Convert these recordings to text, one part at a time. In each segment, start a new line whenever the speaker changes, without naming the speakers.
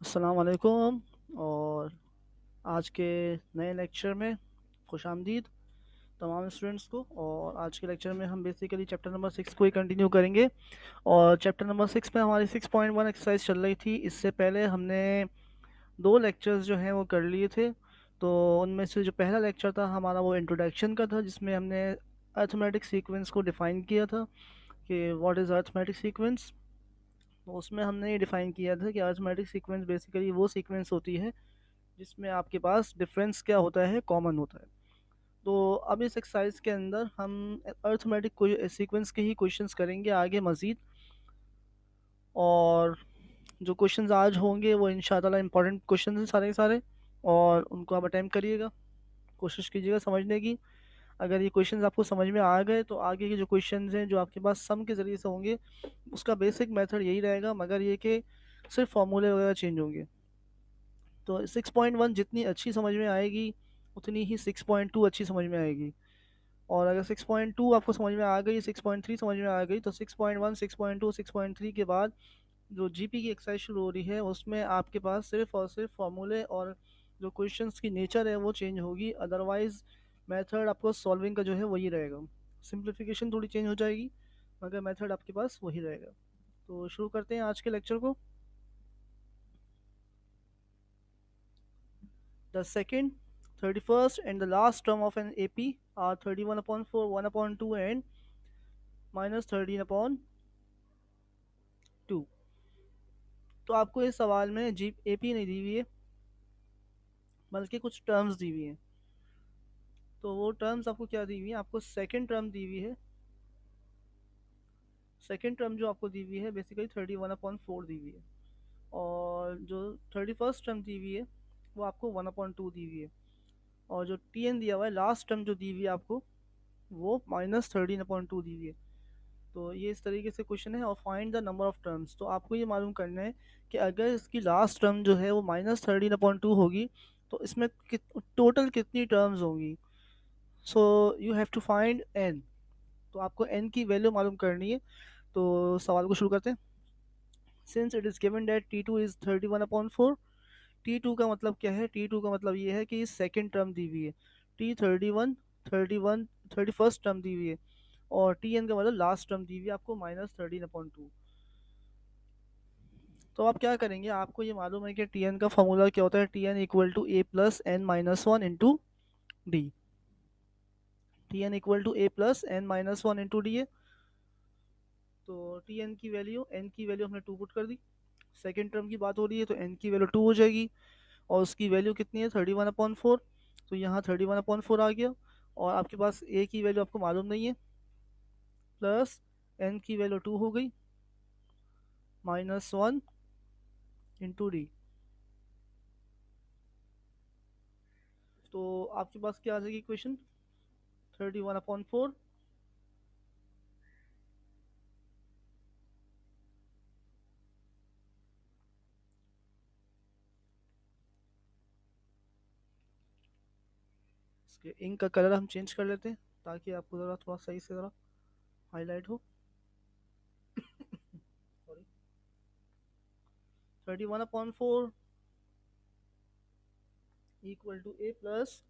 अस्सलाम वालेकुम। और आज के नए लेक्चर में खुशामदीद तमाम स्टूडेंट्स को। और आज के लेक्चर में हम बेसिकली चैप्टर नंबर 6 को ही कंटिन्यू करेंगे। और चैप्टर नंबर 6 में हमारी 6.1 एक्सरसाइज चल रही थी। इससे पहले हमने दो लेक्चर्स जो हैं वो कर लिए थे। तो उनमें से जो पहला लेक्चर था हमारा वो इंट्रोडक्शन का था, जिसमें हमने अर्थमेटिक सीक्वेंस को डिफ़ाइन किया था कि व्हाट इज़ अर्थमेटिक सीक्वेंस। तो उसमें हमने ये डिफ़ाइन किया था कि अर्थमेटिक सीक्वेंस बेसिकली वो सीक्वेंस होती है जिसमें आपके पास डिफरेंस क्या होता है, कॉमन होता है। तो अब इस एक्सरसाइज के अंदर हम अर्थमेटिक सीक्वेंस के ही क्वेश्चंस करेंगे आगे मज़ीद। और जो क्वेश्चंस आज होंगे वो इंशाल्लाह इंपॉर्टेंट क्वेश्चंस हैं सारे के सारे, और उनको आप अटैम्प्ट करिएगा, कोशिश कीजिएगा समझने की। अगर ये क्वेश्चंस आपको समझ में आ गए तो आगे के जो क्वेश्चंस हैं जो आपके पास सम के ज़रिए से होंगे उसका बेसिक मेथड यही रहेगा, मगर ये कि सिर्फ फार्मूले वगैरह चेंज होंगे। तो 6.1 जितनी अच्छी समझ में आएगी उतनी ही 6.2 अच्छी समझ में आएगी। और अगर 6.2 आपको समझ में आ गई, 6.3 समझ में आ गई, तो 6.1, 6.2, 6.3 के बाद जो जीपी की एक्सरसाइज शुरू हो रही है उसमें आपके पास सिर्फ और सिर्फ फार्मूले और जो क्वेश्चंस की नेचर है वो चेंज होगी। अदरवाइज मेथड आपको सॉल्विंग का जो है वही रहेगा। सिंप्लीफिकेशन थोड़ी चेंज हो जाएगी, मगर मेथड आपके पास वही रहेगा। तो शुरू करते हैं आज के लेक्चर को। The second, 31st and the last term of an AP are 31 upon 4, 1 upon 2 and minus 13 upon 2। तो आपको इस सवाल में जी AP नहीं दी हुई है, बल्कि कुछ टर्म्स दी हुई हैं। तो वो टर्म्स आपको क्या दी हुई है, आपको सेकंड टर्म दी हुई है। सेकंड टर्म जो आपको दी हुई है बेसिकली 31 अपॉन 4 दी हुई है। और जो 31st टर्म दी हुई है वो आपको 1 अपॉन 2 दी हुई है। और जो TN दिया हुआ है लास्ट टर्म जो दी हुई है आपको, वो -13/2 दी हुई है। तो ये इस तरीके से क्वेश्चन है। और find the number of terms, तो आपको ये मालूम करना है कि अगर इसकी लास्ट टर्म जो है वो -13/2 होगी तो इसमें टोटल कितनी टर्म्स होंगी। So you have to find n। तो आपको n की वैल्यू मालूम करनी है। तो सवाल को शुरू करते हैं। Since it is given that T2 is 31/4। T2 का मतलब क्या है, T2 का मतलब ये है कि सेकेंड टर्म दी हुई है। T31, 31, 31st टर्म दी हुई है। और TN का मतलब लास्ट टर्म दी हुई है आपको -13/2। तो आप क्या करेंगे, आपको ये मालूम है कि TN का फॉर्मूला क्या होता है, TN equal to A plus n minus one into D. TN equal to A plus n minus one into D है। तो TN की वैल्यू, n की वैल्यू हमने 2 पुट कर दी। सेकेंड टर्म की बात हो रही है तो n की वैल्यू 2 हो जाएगी। और उसकी वैल्यू कितनी है, 31/4। तो यहाँ 31/4 आ गया। और आपके पास A की वैल्यू आपको मालूम नहीं है, प्लस n की वैल्यू 2 हो गई, -1 इंटू डी। तो आपके पास क्या आ जाएगी इक्वेशन, 31/4 इसके इंक का कलर हम चेंज कर लेते हैं ताकि आपको ज़रा थोड़ा सही से ज़रा हाईलाइट हो। Sorry, 31/4 equal to A plus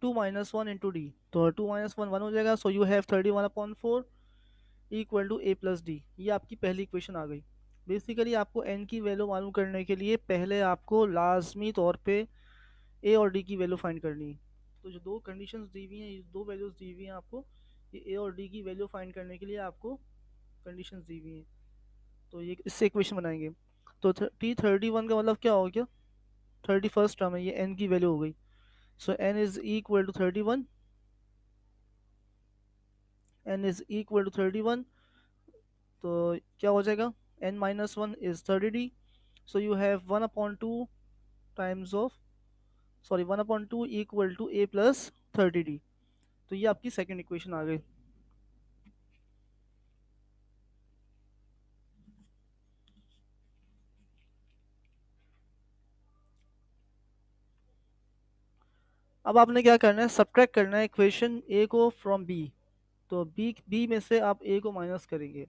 2 minus one into D. तो 2 माइनस वन 1 हो जाएगा। So you have 31/4 equal to A plus D. ये आपकी पहली इक्वेशन आ गई। बेसिकली आपको n की वैल्यू मालूम करने के लिए पहले आपको लाजमी तौर पे A और D की वैल्यू फाइंड करनी है। तो जो दो कंडीशंस दी हुई हैं, ये दो वैल्यूज दी हुई हैं आपको, ये A और D की वैल्यू फाइंड करने के लिए आपको कंडीशंस दी हुई हैं। तो ये इससे इक्वेशन बनाएंगे। तो T31 का मतलब क्या हो गया, 31st टर्म है, ये n की वैल्यू हो गई। So n is equal to 31, n is equal to 31। तो क्या हो जाएगा, n minus one is 30d। So you have 1/2 times of, sorry 1/2 equal to A plus 30d। तो ये आपकी सेकेंड इक्वेशन आ गई। अब आपने क्या करना है, सब्ट्रैक्ट करना है इक्वेशन A को फ्रॉम B। तो B में से आप A को माइनस करेंगे।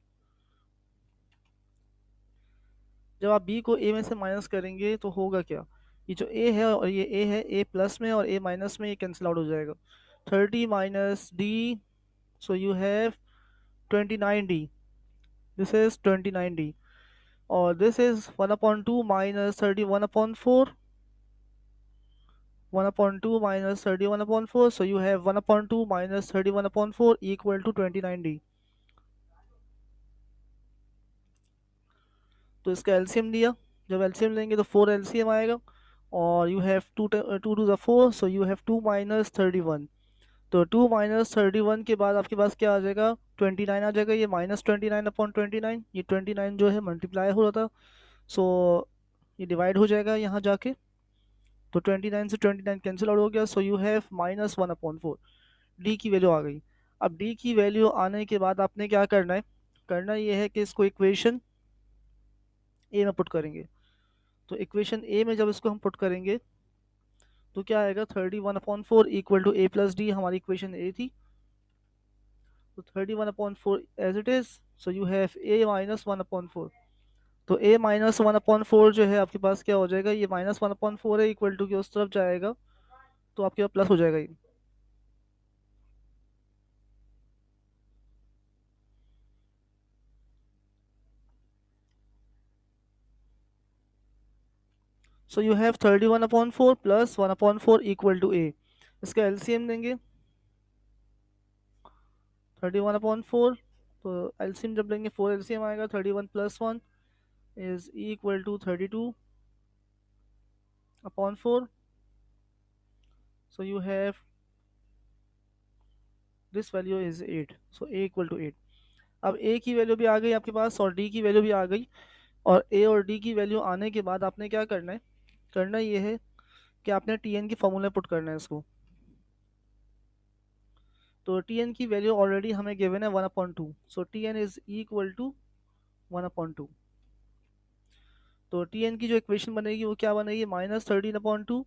जब आप बी को ए में से माइनस करेंगे तो होगा क्या, ये जो ए है और ये ए है, ए प्लस में और ए माइनस में, ये कैंसिल आउट हो जाएगा। 30 minus D, so you have 29d, this is 29d। और this is 1/2 minus 31/4, 1/2 minus 31/4, so you have 1/2 minus 31/4 equal to 29d। तो इसका एलसीएम लिया, जब एलसीएम लेंगे तो 4 एलसीएम आएगा, और you have 2 to the 4, so you have 2 minus 31। तो 2 माइनस 31 के बाद आपके पास क्या आ जाएगा, 29 आ जाएगा। ये माइनस 29/29, ये 29 जो है मल्टीप्लाई हो रहा था, सो ये डिवाइड हो जाएगा यहाँ जाके। तो 29 से 29 कैंसिल आउट हो गया, सो यू हैव -1/4। डी की वैल्यू आ गई। अब डी की वैल्यू आने के बाद आपने क्या करना है, करना ये है कि इसको इक्वेशन ए में पुट करेंगे। तो इक्वेशन ए में जब इसको हम पुट करेंगे तो क्या आएगा, 31/4 equal to A plus D, हमारी इक्वेशन ए थी। तो 31/4 as it is, so you have A minus 1/4। तो ए माइनस 1/4 जो है आपके पास क्या हो जाएगा, ये -1/4 है, इक्वल टू के उस तरफ जाएगा तो आपके पास प्लस हो जाएगा ये। So you have 31/4 plus 1/4 equal to A. इसका एलसीएम देंगे 31/4, तो एलसीएम जब लेंगे 4 एलसीएम आएगा, 31 plus 1 is equal to 32/4। So you have this value is 8, so A equal to 8। अब ए की वैल्यू भी आ गई आपके पास और डी की वैल्यू भी आ गई, और ए और डी की वैल्यू आने के बाद आपने क्या करना है, करना ये है कि आपने टी एन की फॉर्मूला पुट करना है इसको। तो टी एन की वैल्यू ऑलरेडी हमें गिवन है 1/2, so T N is equal to 1/2। तो टी एन की जो इक्वेशन बनेगी वो क्या बनेगी, -13/2।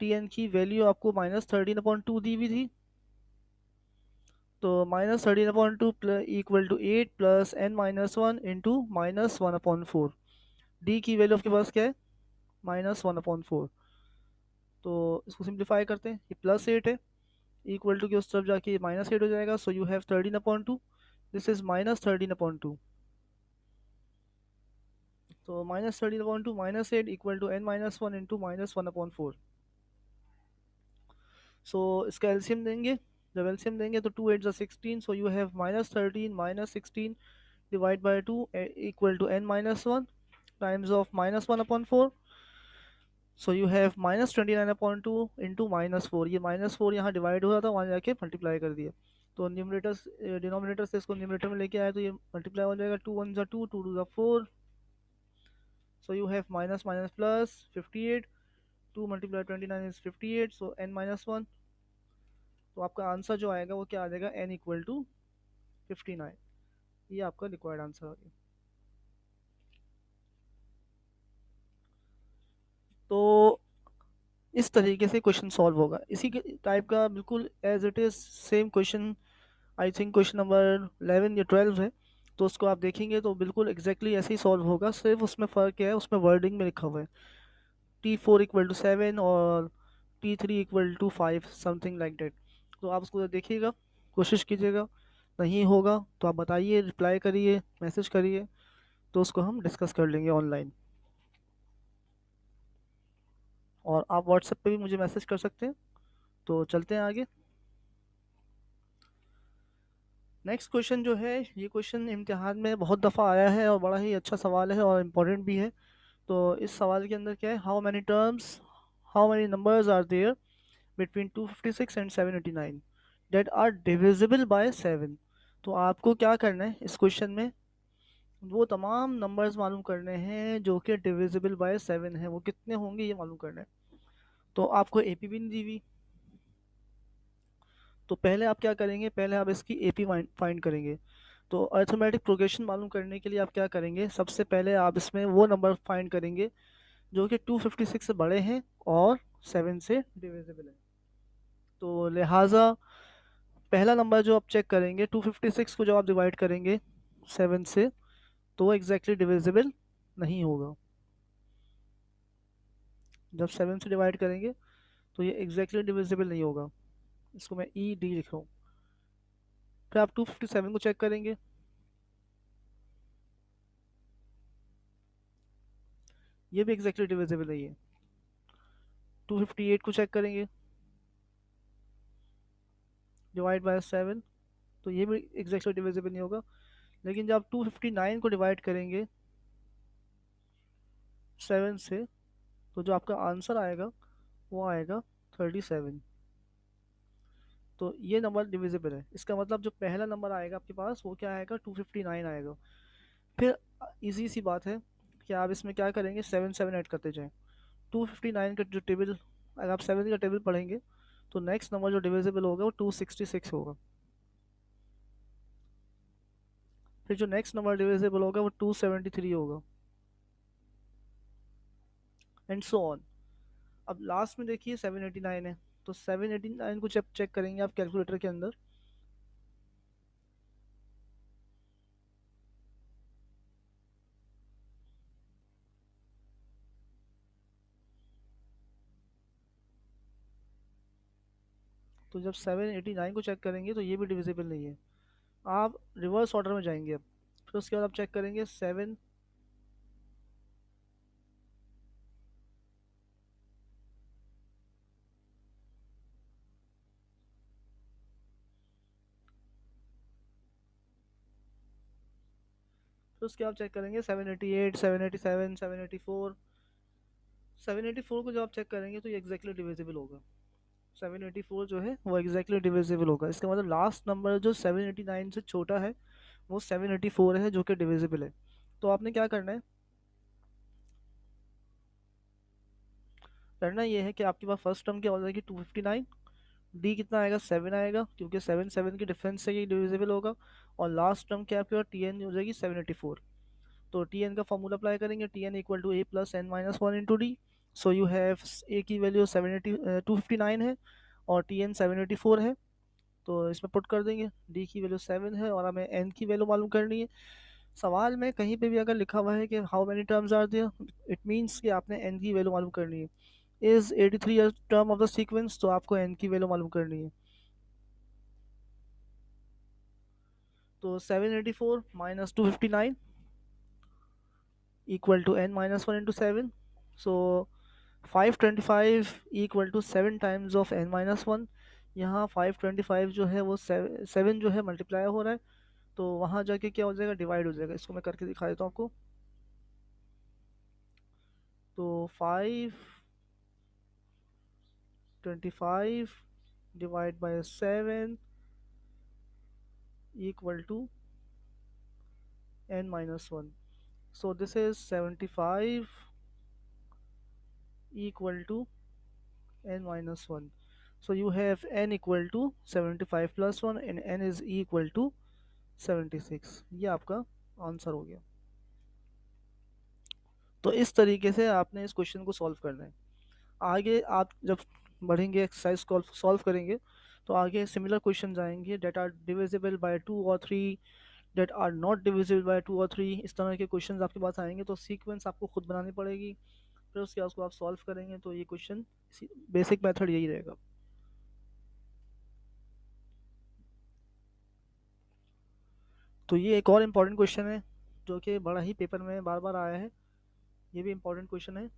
टी एन की वैल्यू आपको -13/2 दी हुई थी, तो -13/2 equal to 8 plus n-1 into -1/4। D की वैल्यू आपके पास क्या है, -1/4। तो इसको सिंप्लीफाई करते हैं, ये +8 है, इक्वल टू की उस तरफ जाके -8 हो जाएगा, so you have 13/2, this is -13/2। तो -13/2 -8 इक्वल टू n-1 इंटू -1/4। सो इसका एलसीएम देंगे, जब एलसीएम देंगे तो 2 8 ज़ा 16, so you have -13 -16 divide by 2 equal to n-1 times of -1/4। So you have -29/2 into -4, ये -4 यहाँ डिवाइड हो रहा था, वहाँ जाके मल्टीप्लाई कर दिया। तो न्यूमरेटर डिनोमिनेटर से इसको न्यूमरेटर में लेके आए तो ये मल्टीप्लाई हो जाएगा, 2 1 ज़ा 2, 2 2 ज़ा 4। So you have minus minus plus 58, 2 multiply 29 is 58, so n-1। तो आपका आंसर जो आएगा वो क्या आ जाएगा, n इक्वल टू 59। ये आपका रिक्वायर्ड आंसर आ गया। तो इस तरीके से क्वेश्चन सॉल्व होगा, इसी के टाइप का बिल्कुल as it is same question, I think question number 11 या 12 है, तो उसको आप देखेंगे तो बिल्कुल एग्जैक्टली ऐसे ही सॉल्व होगा, सिर्फ उसमें फ़र्क क्या है, उसमें वर्डिंग में लिखा हुआ है T4 इक्वल टू 7 और T3 equal to 5, something like that. तो आप उसको देखिएगा, कोशिश कीजिएगा, नहीं होगा तो आप बताइए, रिप्लाई करिए, मैसेज करिए, तो उसको हम डिस्कस कर लेंगे ऑनलाइन। और आप व्हाट्सएप पे भी मुझे मैसेज कर सकते हैं। तो चलते हैं आगे। नेक्स्ट क्वेश्चन जो है, ये क्वेश्चन इम्तिहान में बहुत दफ़ा आया है और बड़ा ही अच्छा सवाल है और इम्पोर्टेंट भी है। तो इस सवाल के अंदर क्या है, how many numbers are there between 256 and 789 that are divisible by 7। तो आपको क्या करना है इस क्वेश्चन में, वो तमाम नंबर्स मालूम करने हैं जो कि डिविजिबल बाय 7 है, वो कितने होंगे ये मालूम करना है। तो आपको एपी भी नहीं दी हुई, तो पहले आप क्या करेंगे, पहले आप इसकी एपी फाइंड करेंगे। तो अर्थमेटिक प्रोग्रेशन मालूम करने के लिए आप क्या करेंगे, सबसे पहले आप इसमें वो नंबर फाइंड करेंगे जो कि 256 से बड़े हैं और 7 से डिविजिबल है। तो लिहाजा पहला नंबर जो आप चेक करेंगे, 256 को जब आप डिवाइड करेंगे 7 से, तो वो एग्जैक्टली डिविजिबल नहीं होगा। जब 7 से डिवाइड करेंगे तो ये एग्जैक्टली डिविजिबल नहीं होगा, इसको मैं ई डी लिख रहा हूँ। फिर आप 257 को चेक करेंगे, ये भी एग्जैक्टली डिविजिबल नहीं है। 258 को चेक करेंगे, डिवाइड बाय 7, तो ये भी एग्जैक्टली डिविजिबल नहीं होगा। लेकिन जब आप 259 को डिवाइड करेंगे 7 से, तो जो आपका आंसर आएगा वो आएगा 37। तो ये नंबर डिविजिबल है। इसका मतलब जो पहला नंबर आएगा आपके पास वो क्या आएगा, 259 आएगा। फिर इजी सी बात है कि आप इसमें क्या करेंगे, 7 7 ऐड करते जाएं। 259 का जो टेबल, अगर आप 7 का टेबल पढ़ेंगे तो नेक्स्ट नंबर जो डिविजिबल होगा वो 266 होगा। फिर जो नेक्स्ट नंबर डिविजिबल होगा वो 273 होगा, एंड सो ऑन। अब लास्ट में देखिए 789 है, तो 789 को जब चेक करेंगे आप कैलकुलेटर के अंदर, तो जब 789 को चेक करेंगे तो ये भी डिविजिबल नहीं है। आप रिवर्स ऑर्डर में जाएंगे अब, फिर उसके बाद आप चेक करेंगे 7, फिर उसके बाद आप चेक करेंगे 788, 787, 784। 784 को जब आप चेक करेंगे तो ये एग्जैक्टली डिविजिबल होगा। 784 जो है वो एग्जैक्टली डिविजिबल होगा। इसका मतलब लास्ट नंबर जो 789 से छोटा है वो 784 है, जो कि डिविजिबल है। तो आपने क्या करना है, करना ये है कि आपके पास फर्स्ट टर्म क्या हो जाएगी 259, डी कितना आएगा 7 आएगा, क्योंकि 7 7 की डिफरेंस से ये डिविजिबल होगा। और लास्ट टर्म क्या आपके पास टी एन हो जाएगी 784। तो टी एन का फॉर्मूला अप्लाई करेंगे, T N equal to A plus N minus one into D. So you have A की वैल्यू 259 है और टी एन 784 है, तो इसमें पुट कर देंगे। डी की वैल्यू 7 है और हमें एन की वैल्यू मालूम करनी है। सवाल में कहीं पे भी अगर लिखा हुआ है कि how many terms are there, it means कि आपने एन की वैल्यू मालूम करनी है। Is 83 a term of the sequence, तो आपको एन की वैल्यू मालूम करनी है। तो 784 minus 259 equal to N minus one into seven. So 525 equal to 7 times of N minus one. यहाँ 525 जो है वो 7 जो है मल्टीप्लाई हो रहा है, तो वहाँ जाके क्या हो जाएगा, डिवाइड हो जाएगा। इसको मैं करके दिखा देता हूँ आपको। तो 525 divide by 7 equal to n minus 1. So this is 75 equal to n minus 1. So you have n equal to 75 plus 1 and n is equal to 76। ये आपका आंसर हो गया। तो इस तरीके से आपने इस क्वेश्चन को सॉल्व करना है। आगे आप जब बढ़ेंगे, एक्सरसाइज सॉल्व करेंगे, तो आगे सिमिलर क्वेश्चन आएंगे डेट आर डिविजिबल बाय 2 और 3, that are not divisible by 2 और 3। इस तरह के क्वेश्चंस आपके पास आएंगे, तो सीक्वेंस आपको खुद बनानी पड़ेगी। फिर उसके बाद उसको आप सॉल्व करेंगे, तो ये क्वेश्चन बेसिक मेथड यही रहेगा। तो ये एक और इम्पॉर्टेंट क्वेश्चन है जो कि बड़ा ही पेपर में बार बार आया है। ये भी इम्पॉर्टेंट क्वेश्चन है।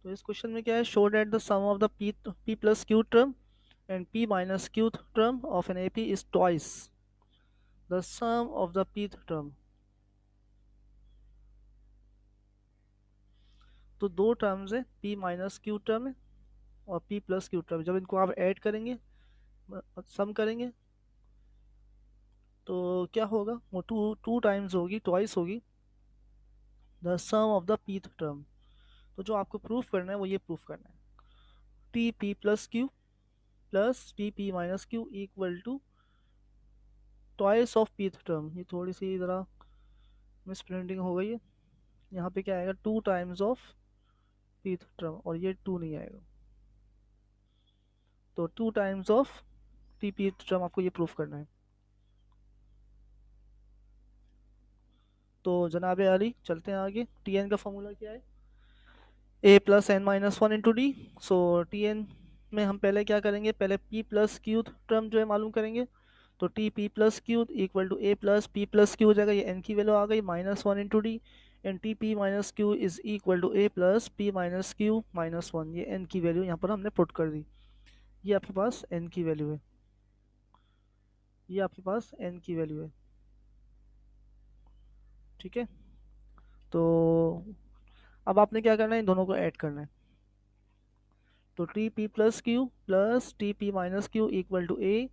तो इस क्वेश्चन में क्या है, show that the sum of the P plus Q term and P minus Q term of an AP is twice the sum of the P term. तो दो टर्म्स है, पी माइनस क्यू टर्म है और P plus Q term. जब इनको आप add करेंगे, सम करेंगे, तो क्या होगा, वो टू टू टाइम्स होगी, ट्वाइस होगी the sum of the pth term. तो जो आपको प्रूफ करना है वो ये प्रूफ करना है, T P plus Q plus T P minus Q equal to twice of pth term. ये थोड़ी सी ज़रा मिस प्रिंटिंग हो गई है, यहाँ पे क्या आएगा, to times of pth term, और ये टू नहीं आएगा। तो to times of T pith term आपको ये प्रूफ करना है। तो जनाब अली चलते हैं आगे। टी एन का फॉर्मूला क्या है? A plus N minus one into D. So T N में हम पहले क्या करेंगे, पहले पी प्लस क्यू टर्म जो है मालूम करेंगे। तो T P plus Q equal to A plus P plus Q हो जाएगा, ये एन की वैल्यू आ गई minus one into D. And T P minus Q is equal to A plus P minus Q minus one, ये N की value यहाँ पर हमने पुट कर दी। ये आपके पास एन की वैल्यू है, ये आपके पास एन की वैल्यू है। ठीक है, तो अब आपने क्या करना है, इन दोनों को ऐड करना है। तो T P plus T P minus Q equal to A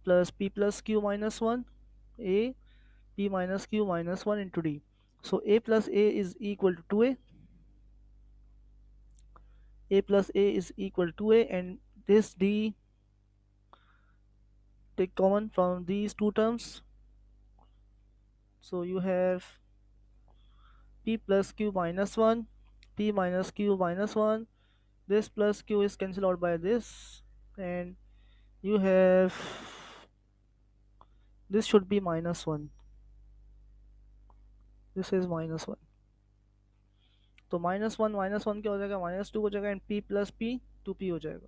plus P plus Q minus one, A p minus q minus 1 into d. So a plus a is equal to 2a. A plus a is equal to 2a, and this d take common from these two terms. So you have p plus q minus 1, p minus q minus 1. This plus q is cancelled out by this, and you have this should be minus 1. This is minus 1. तो minus one क्या हो जाएगा, minus two हो जाएगा, and P plus P two P हो जाएगा।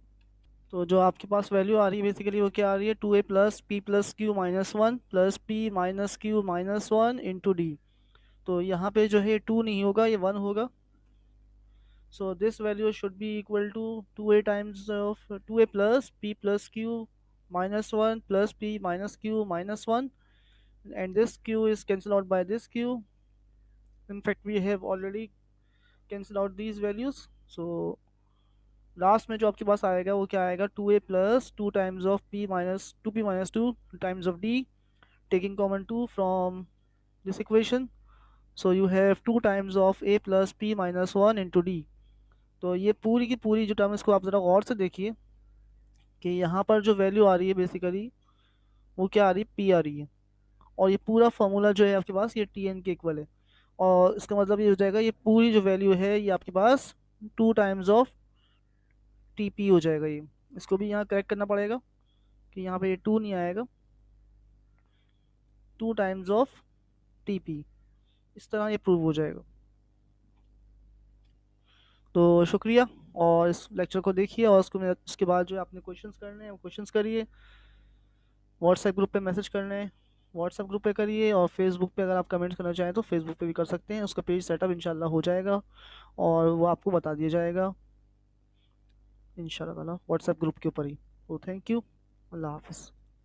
तो जो आपके पास वैल्यू आ रही है बेसिकली वो क्या आ रही है, two A plus P plus Q minus one plus P minus Q minus one into D. तो यहाँ पे जो है टू नहीं होगा, ये वन होगा। So this value should be equal to two A times of two A plus P plus Q minus one plus P minus Q minus one, and this q is cancelled out by this q. In fact we have already cancelled out these values. So last में जो आपके पास आएगा वो क्या आएगा, two A plus two times of P minus two P minus two times of D, taking common two from this equation. So you have two times of A plus P minus one into D. तो ये पूरी की पूरी जो term, इसको आप ज़रा गौर से देखिए कि यहाँ पर जो वैल्यू आ रही है बेसिकली वो क्या आ रही है, पी आ रही है। और ये पूरा फार्मूला जो है आपके पास ये टी एन के इक्वल है। और इसका मतलब ये हो जाएगा, ये पूरी जो वैल्यू है ये आपके पास two times of T P हो जाएगा। ये इसको भी यहाँ करेक्ट करना पड़ेगा कि यहाँ पे ये टू नहीं आएगा, to times of T P, इस तरह ये प्रूव हो जाएगा। तो शुक्रिया, और इस लेक्चर को देखिए, और उसके बाद जो आपने क्वेश्चंस करने हैं वो क्वेश्चंस करिए। व्हाट्सएप ग्रुप पे मैसेज करने हैं, व्हाट्सएप ग्रुप पे करिए, और फेसबुक पे अगर आप कमेंट्स करना चाहें तो फेसबुक पे भी कर सकते हैं। उसका पेज सेटअप इंशाल्लाह हो जाएगा और वो आपको बता दिया जाएगा इंशाल्लाह ताला व्हाट्सएप ग्रुप के ऊपर ही। तो थैंक यू, अल्लाह हाफ़िज़।